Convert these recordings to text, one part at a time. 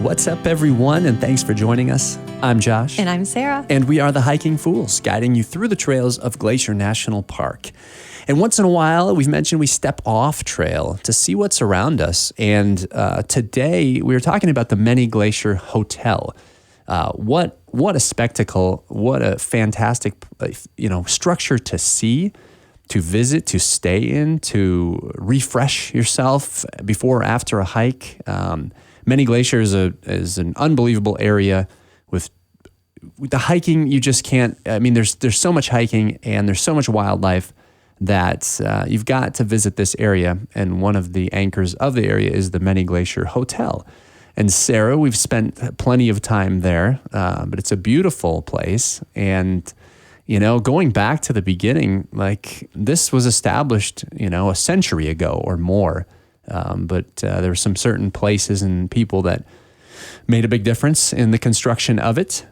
What's up, everyone, and thanks for joining us. I'm Josh. And I'm Sarah. And we are the Hiking Fools, guiding you through the trails of Glacier National Park. And once in a while, we've mentioned we step off trail to see what's around us. And today, we were talking about the Many Glacier Hotel. What a spectacle, what a fantastic structure to see, to visit, to stay in, to refresh yourself before or after a hike. Many Glacier is an unbelievable area with the hiking. You just can't. I mean, there's so much hiking and there's so much wildlife that you've got to visit this area. And one of the anchors of the area is the Many Glacier Hotel. And Sarah, we've spent plenty of time there, but it's a beautiful place. And going back to the beginning, like this was established, a century ago or more. But there were some certain places and people that made a big difference in the construction of it.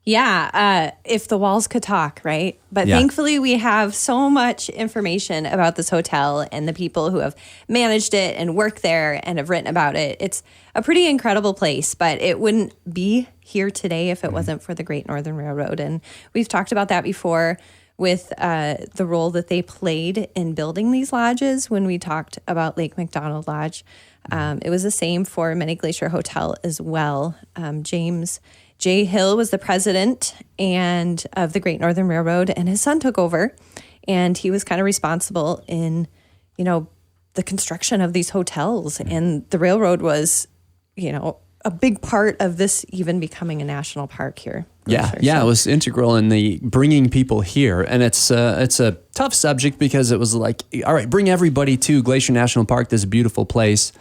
Yeah, if the walls could talk, right? But Thankfully, we have so much information about this hotel and the people who have managed it and worked there and have written about it. It's a pretty incredible place, but it wouldn't be here today if it wasn't for the Great Northern Railroad. And we've talked about that before with the role that they played in building these lodges when we talked about Lake McDonald Lodge. It was the same for Many Glacier Hotel as well. James J. Hill was the president and of the Great Northern Railroad, and his son took over, and he was kind of responsible in, the construction of these hotels. And the railroad was, a big part of this even becoming a national park here. Yeah, it was integral in the bringing people here, and it's a tough subject because it was like, all right, bring everybody to Glacier National Park, this beautiful place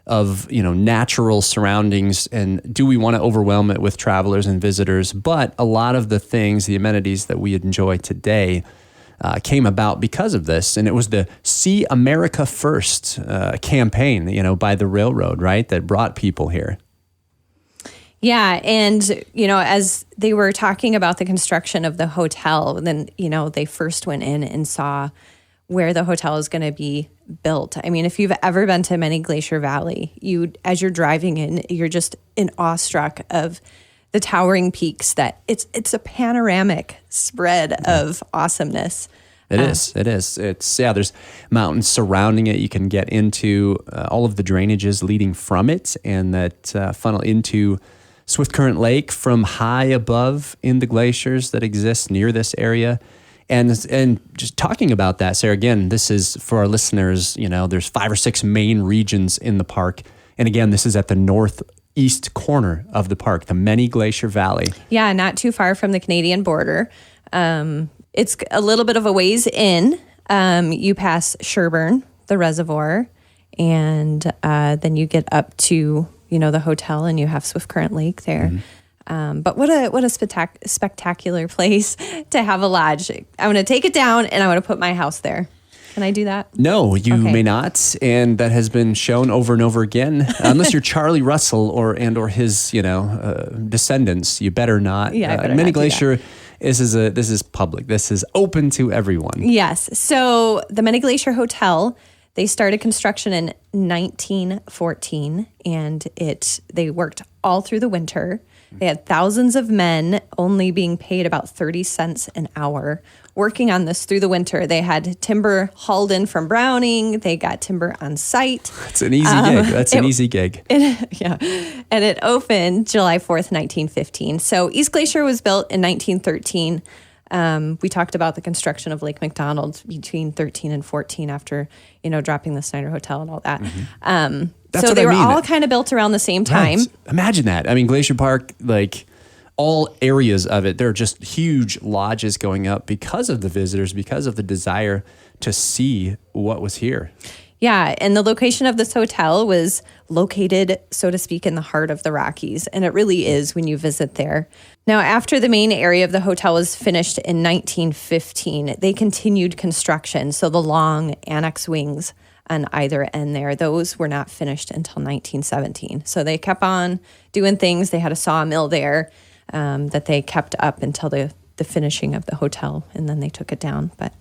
of natural surroundings, and do we want to overwhelm it with travelers and visitors? But a lot of the things, the amenities that we enjoy today, came about because of this, and it was the See America First campaign, by the railroad, right, that brought people here. Yeah, and, as they were talking about the construction of the hotel, then, they first went in and saw where the hotel is going to be built. I mean, if you've ever been to Many Glacier Valley, as you're driving in, you're just in awestruck of the towering peaks that it's a panoramic spread of awesomeness. It is. It's, there's mountains surrounding it. You can get into all of the drainages leading from it and that funnel into Swift Current Lake from high above in the glaciers that exist near this area. And just talking about that, Sarah, again, this is for our listeners, there's 5 or 6 main regions in the park. And again, this is at the northeast corner of the park, the Many Glacier Valley. Yeah, not too far from the Canadian border. It's a little bit of a ways in. You pass Sherburne, the reservoir, and then you get up to, the hotel, and you have Swift Current Lake there. Mm-hmm. But what a spectacular place to have a lodge. I'm going to take it down and I'm going to put my house there. Can I do that? No, you may not. And that has been shown over and over again. Unless you're Charlie Russell or his, descendants, you better not. Yeah, Many Glacier, this is public. This is open to everyone. Yes. So the Many Glacier Hotel, they started construction in 1914, and they worked all through the winter. They had thousands of men only being paid about 30 cents an hour working on this through the winter. They had timber hauled in from Browning. They got timber on site. It's an easy gig. That's an easy gig. Yeah. And it opened July 4th, 1915. So East Glacier was built in 1913. We talked about the construction of Lake McDonald between 13 and 14 after, dropping the Snyder Hotel and all that. Mm-hmm. So they were all kind of built around the same time. Right. Imagine that. I mean, Glacier Park, like all areas of it, there are just huge lodges going up because of the visitors, because of the desire to see what was here. Yeah, and the location of this hotel was located, so to speak, in the heart of the Rockies, and it really is when you visit there. Now, after the main area of the hotel was finished in 1915, they continued construction, so the long annex wings on either end there, those were not finished until 1917. So they kept on doing things. They had a sawmill there that they kept up until the finishing of the hotel, and then they took it down, but...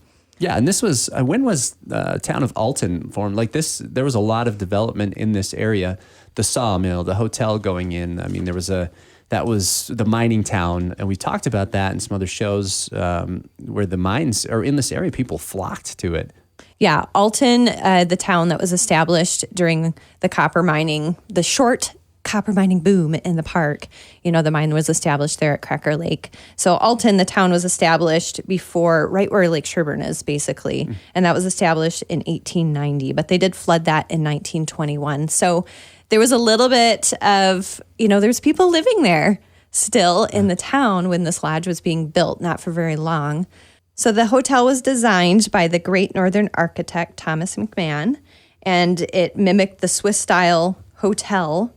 Yeah, and this was, when was the town of Alton formed? Like this, there was a lot of development in this area. the sawmill, the hotel going in. I mean, that was the mining town, and we talked about that in some other shows where the mines are in this area. People flocked to it. Yeah, Alton, the town that was established during the copper mining, the short copper mining boom in the park. The mine was established there at Cracker Lake. So Alton, the town, was established before, right where Lake Sherburne is, basically. And that was established in 1890, but they did flood that in 1921. So there was a little bit of, there's people living there still in the town when this lodge was being built, not for very long. So the hotel was designed by the great Northern architect, Thomas McMahon, and it mimicked the Swiss-style hotel.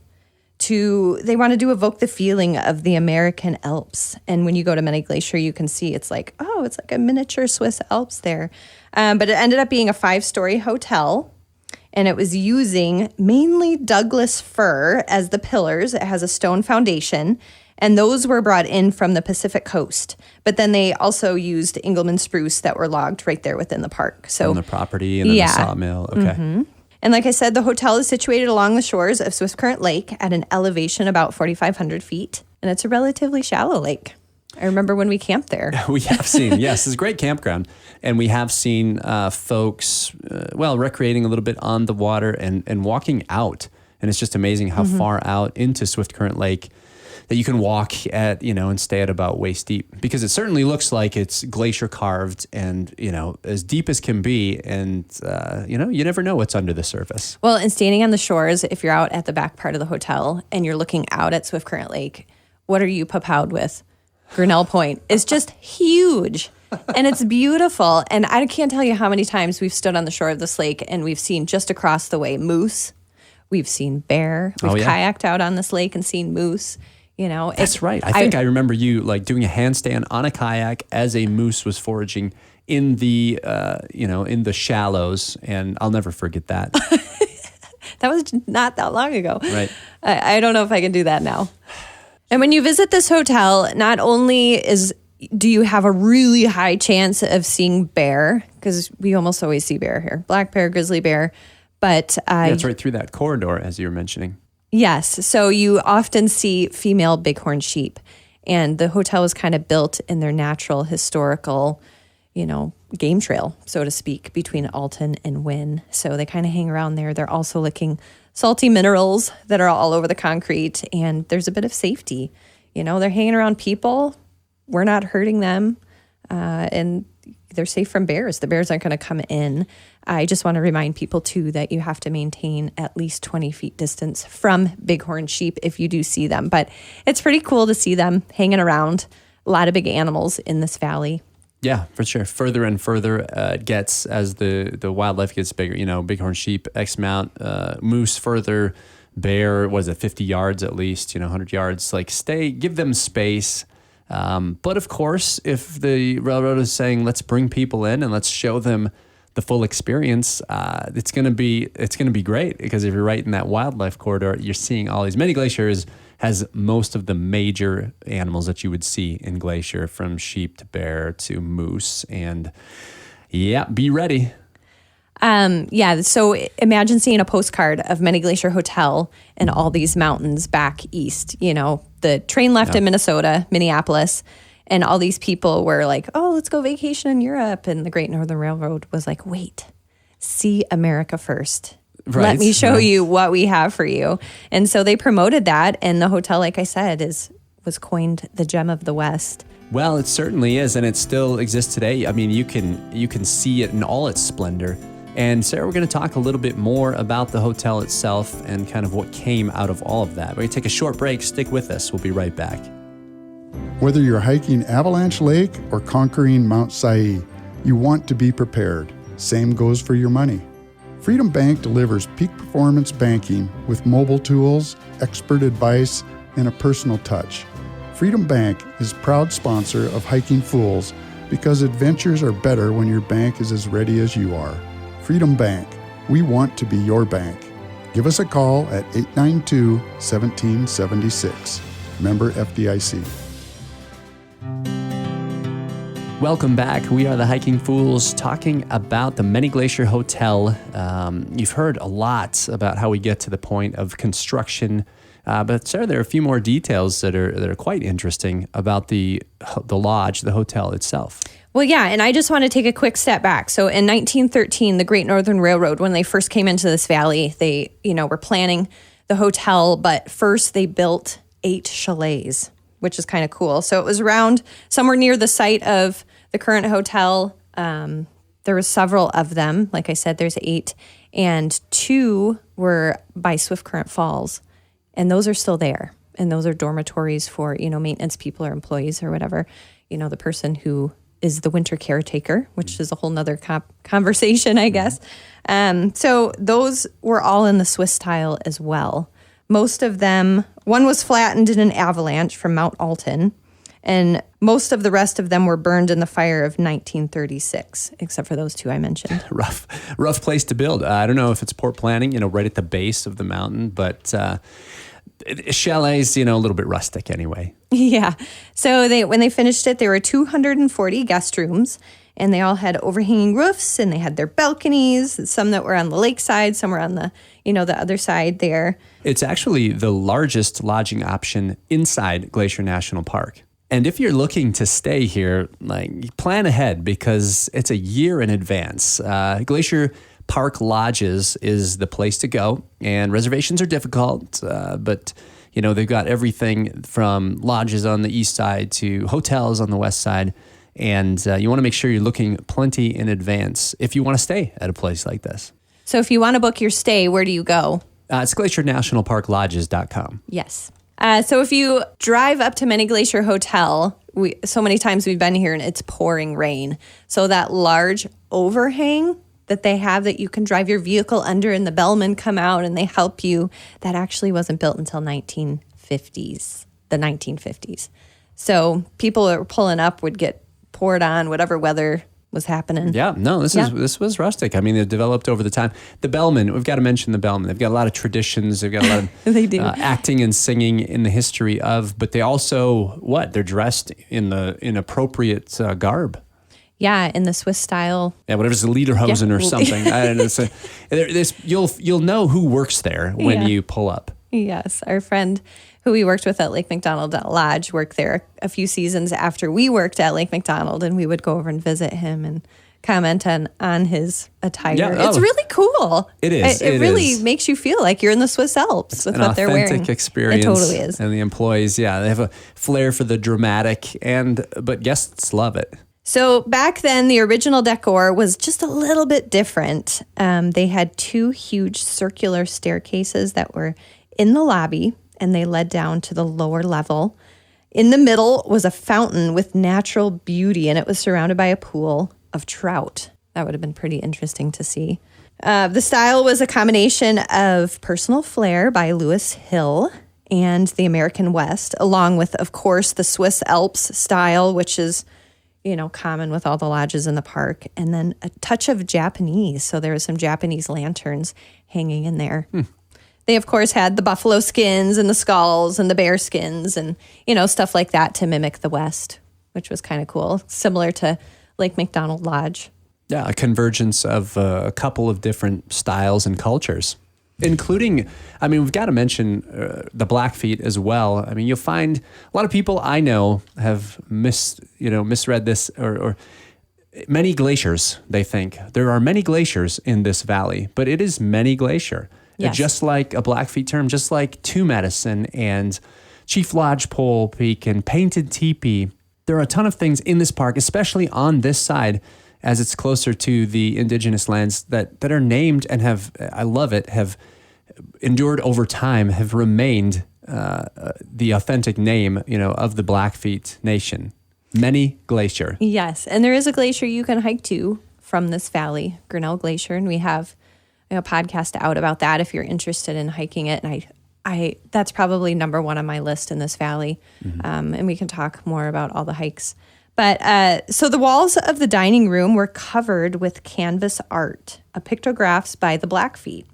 They wanted to evoke the feeling of the American Alps. And when you go to Many Glacier, you can see it's like a miniature Swiss Alps there. But it ended up being a 5-story hotel, and it was using mainly Douglas fir as the pillars. It has a stone foundation, and those were brought in from the Pacific coast. But then they also used Engelmann spruce that were logged right there within the park. So on the property and then the sawmill. Okay. Mm-hmm. And like I said, the hotel is situated along the shores of Swift Current Lake at an elevation about 4,500 feet. And it's a relatively shallow lake. I remember when we camped there. We have seen, yes, it's a great campground. And we have seen folks, recreating a little bit on the water and walking out. And it's just amazing how far out into Swift Current Lake that you can walk at, and stay at about waist deep, because it certainly looks like it's glacier carved and, as deep as can be. And, you never know what's under the surface. Well, and standing on the shores, if you're out at the back part of the hotel and you're looking out at Swift Current Lake, what are you papowed with? Grinnell Point is just huge and it's beautiful. And I can't tell you how many times we've stood on the shore of this lake and we've seen just across the way moose. We've seen bear. We've kayaked out on this lake and seen moose. That's right. I think I remember you doing a handstand on a kayak as a moose was foraging in the in the shallows, and I'll never forget that. That was not that long ago. Right. I don't know if I can do that now. And when you visit this hotel, not only do you have a really high chance of seeing bear, because we almost always see bear here, black bear, grizzly bear, but it's right through that corridor, as you were mentioning. Yes. So you often see female bighorn sheep, and the hotel was kind of built in their natural historical, game trail, so to speak, between Alton and Wynn. So they kind of hang around there. They're also licking salty minerals that are all over the concrete, and there's a bit of safety. They're hanging around people. We're not hurting them, and they're safe from bears. The bears aren't going to come in. I just want to remind people, too, that you have to maintain at least 20 feet distance from bighorn sheep if you do see them. But it's pretty cool to see them hanging around. A lot of big animals in this valley. Yeah, for sure. Further and further it gets as the wildlife gets bigger. Bighorn sheep, X amount, moose further, bear, 50 yards at least, 100 yards. Give them space. But of course, if the railroad is saying, let's bring people in and let's show them the full experience, it's going to be great, because if you're right in that wildlife corridor, you're seeing all these. Many Glaciers has most of the major animals that you would see in Glacier, from sheep to bear to moose, and be ready. So imagine seeing a postcard of Many Glacier Hotel and all these mountains back east. The train left in Minnesota, Minneapolis, and all these people were like, oh, let's go vacation in Europe. And the Great Northern Railroad was like, wait, see America first. Right, let me show you what we have for you. And so they promoted that. And the hotel, like I said, was coined the Gem of the West. Well, it certainly is. And it still exists today. I mean, you can see it in all its splendor. And Sarah, we're going to talk a little bit more about the hotel itself and kind of what came out of all of that. We're going to take a short break. Stick with us. We'll be right back. Whether you're hiking Avalanche Lake or conquering Mount Sa'i, you want to be prepared. Same goes for your money. Freedom Bank delivers peak performance banking with mobile tools, expert advice, and a personal touch. Freedom Bank is proud sponsor of Hiking Fools, because adventures are better when your bank is as ready as you are. Freedom Bank, we want to be your bank. Give us a call at 892-1776. Member FDIC. Welcome back. We are the Hiking Fools talking about the Many Glacier Hotel. You've heard a lot about how we get to the point of construction, but Sarah, there are a few more details that are quite interesting about the lodge, the hotel itself. Well, yeah, and I just want to take a quick step back. So in 1913, the Great Northern Railroad, when they first came into this valley, they, were planning the hotel, but first they built 8 chalets, which is kind of cool. So it was around somewhere near the site of the current hotel. There were several of them. Like I said, there's 8, and 2 were by Swift Current Falls, and those are still there. And those are dormitories for, maintenance people or employees or whatever. The person who is the winter caretaker, which is a whole nother conversation, I guess. So those were all in the Swiss style as well. Most of them, one was flattened in an avalanche from Mount Alton, and most of the rest of them were burned in the fire of 1936, except for those 2 I mentioned. Rough place to build. I don't know if it's poor planning, right at the base of the mountain, but chalets, a little bit rustic anyway. Yeah. So when they finished it, there were 240 guest rooms, and they all had overhanging roofs, and they had their balconies, some that were on the lakeside, some were on the, the other side there. It's actually the largest lodging option inside Glacier National Park. And if you're looking to stay here, plan ahead because it's a year in advance. Glacier Park Lodges is the place to go, and reservations are difficult, but they've got everything from lodges on the east side to hotels on the west side, and you want to make sure you're looking plenty in advance if you want to stay at a place like this. So if you want to book your stay, where do you go? It's glaciernationalparklodges.com. Yes. So if you drive up to Many Glacier Hotel, so many times we've been here and it's pouring rain. So that large overhang that they have that you can drive your vehicle under and the bellmen come out and they help you, that actually wasn't built until the 1950s. So people that were pulling up would get poured on whatever weather was happening. Yeah, no, this was rustic. I mean, they've developed over the time. The bellmen, we've got to mention the bellmen. They've got a lot of traditions. They've got a lot of they do. Acting and singing in the history of, but they also, they're dressed in appropriate garb. Yeah, in the Swiss style. Yeah, whatever's the Lederhosen or something. I don't know. So, you'll know who works there when you pull up. Yes, our friend who we worked with at Lake McDonald Lodge worked there a few seasons after we worked at Lake McDonald, and we would go over and visit him and comment on his attire. Yeah, it's really cool. It is. It really makes you feel like you're in the Swiss Alps with what they're wearing. An authentic experience. It totally is. And the employees, they have a flair for the dramatic, but guests love it. So back then, the original decor was just a little bit different. They had 2 huge circular staircases that were in the lobby, and they led down to the lower level. In the middle was a fountain with natural beauty, and it was surrounded by a pool of trout. That would have been pretty interesting to see. The style was a combination of personal flair by Lewis Hill and the American West, along with, of course, the Swiss Alps style, which is common with all the lodges in the park, and then a touch of Japanese. So there was some Japanese lanterns hanging in there. They, of course, had the buffalo skins and the skulls and the bear skins and, stuff like that to mimic the West, which was kind of cool, similar to Lake McDonald Lodge. Yeah, a convergence of a couple of different styles and cultures, including, we've got to mention the Blackfeet as well. You'll find a lot of people I know have misread this or many glaciers, they think. There are many glaciers in this valley, but it is Many Glacier. Yes. Just like a Blackfeet term, just like Two Medicine and Chief Lodgepole Peak and Painted Teepee. There are a ton of things in this park, especially on this side, as it's closer to the indigenous lands that are named and have endured over time, have remained the authentic name, of the Blackfeet Nation. Many Glacier. Yes, and there is a glacier you can hike to from this valley, Grinnell Glacier, and we have a podcast out about that if you're interested in hiking it. And I that's probably number 1 on my list in this valley, and we can talk more about all the hikes. But so the walls of the dining room were covered with canvas art, pictographs by the Blackfeet,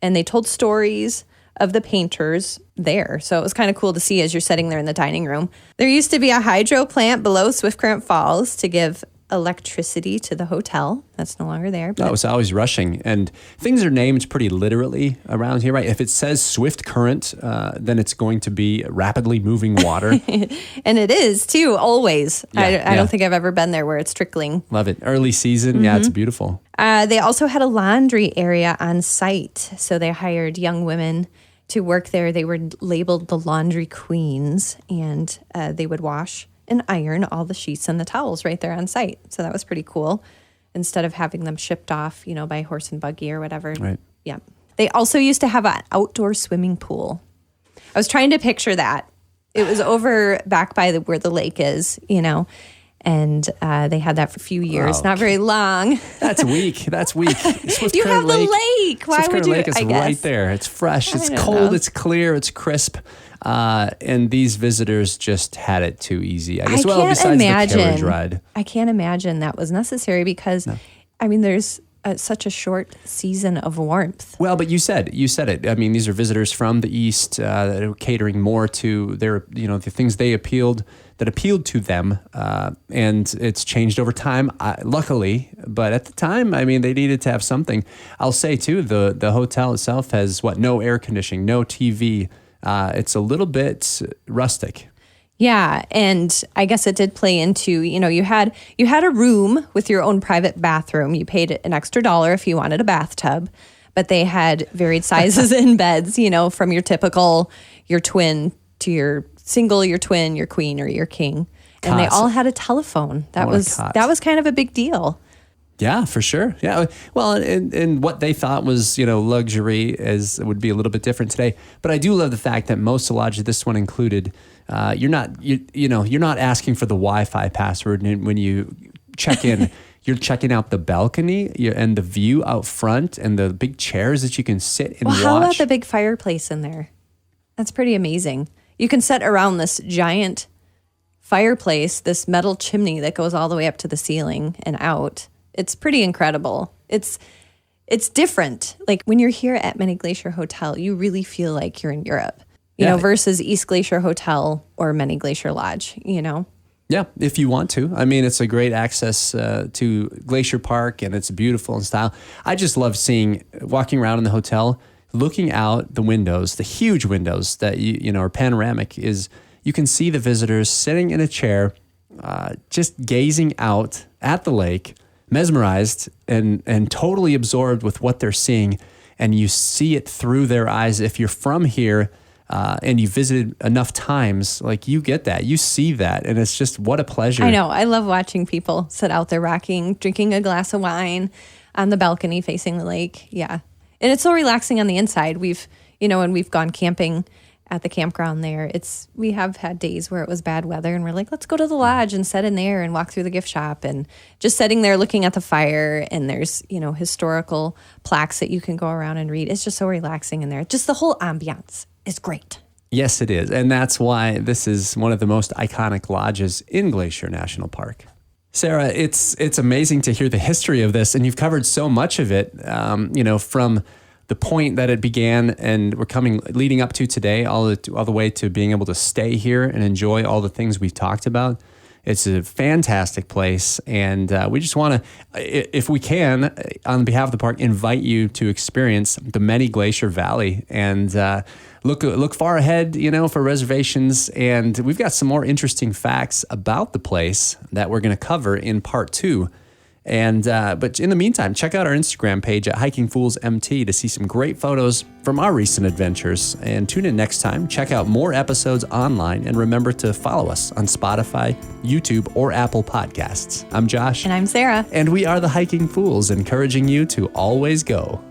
and they told stories of the painters there. So it was kind of cool to see as you're sitting there in the dining room. There used to be a hydro plant below Swift Current Falls to give electricity to the hotel. That's no longer there. No, it's always rushing. And things are named pretty literally around here, right? If it says swift current, then it's going to be rapidly moving water. And it is too, always. Yeah, I don't think I've ever been there where it's trickling. Love it. Early season. Yeah, it's beautiful. They also had a laundry area on site. So they hired young women to work there. They were labeled the laundry queens, and they would wash and iron all the sheets and the towels right there on site. So that was pretty cool. Instead of having them shipped off, by horse and buggy or whatever. Right. Yeah. They also used to have an outdoor swimming pool. I was trying to picture that. It was over back by where the lake is, and they had that for a few years, not very long. That's weak. Swift You Current have the lake. Why Swift would Current you? Lake is right there. It's fresh. It's cold. It's clear. It's crisp. And these visitors just had it too easy. I guess. Besides the carriage ride. I can't imagine that was necessary because, there's such a short season of warmth. Well, but you said it. I mean, these are visitors from the East that are catering more to their, the things that appealed to them. And it's changed over time, luckily. But at the time, they needed to have something. I'll say, too, the hotel itself has, no air conditioning, no TV. It's a little bit rustic. Yeah, and I guess it did play into, you had a room with your own private bathroom. You paid an extra $1 if you wanted a bathtub, but they had varied sizes in beds, from your typical, your twin to your single, your twin, your queen, or your king. And they all had a telephone. That was kind of a big deal. Yeah, for sure. Yeah. Well, and what they thought was, luxury would be a little bit different today. But I do love the fact that most lodges, this one included, you're not asking for the Wi-Fi password when you check in. You're checking out the balcony and the view out front and the big chairs that you can sit and watch. How about the big fireplace in there? That's pretty amazing. You can sit around this giant fireplace, this metal chimney that goes all the way up to the ceiling and out. It's pretty incredible. It's different. Like when you're here at Many Glacier Hotel, you really feel like you're in Europe, versus East Glacier Hotel or Many Glacier Lodge, Yeah, if you want to. It's a great access to Glacier Park, and it's beautiful in style. I just love walking around in the hotel, looking out the windows, the huge windows that are panoramic. You can see the visitors sitting in a chair, just gazing out at the lake, mesmerized and totally absorbed with what they're seeing, and you see it through their eyes. If you're from here and you visited enough times, you get that, you see that, and it's just what a pleasure. I know. I love watching people sit out there rocking, drinking a glass of wine on the balcony facing the lake. Yeah, and it's so relaxing on the inside. We've when we've gone camping at the campground there, we have had days where it was bad weather and we're like, let's go to the lodge and sit in there and walk through the gift shop, and just sitting there looking at the fire, and there's historical plaques that you can go around and read. It's just so relaxing in there. Just the whole ambiance is great. Yes, it is. And that's why this is one of the most iconic lodges in Glacier National Park. Sarah, it's amazing to hear the history of this, and you've covered so much of it, from the point that it began, and we're leading up to today, all the way to being able to stay here and enjoy all the things we've talked about. It's a fantastic place, and we just want to, if we can, on behalf of the park, invite you to experience the Many Glacier Valley, and look far ahead, for reservations. And we've got some more interesting facts about the place that we're going to cover in part 2. And but in the meantime, check out our Instagram page at Hiking Fools MT to see some great photos from our recent adventures. And tune in next time. Check out more episodes online, and remember to follow us on Spotify, YouTube, or Apple Podcasts. I'm Josh. And I'm Sarah. And we are the Hiking Fools, encouraging you to always go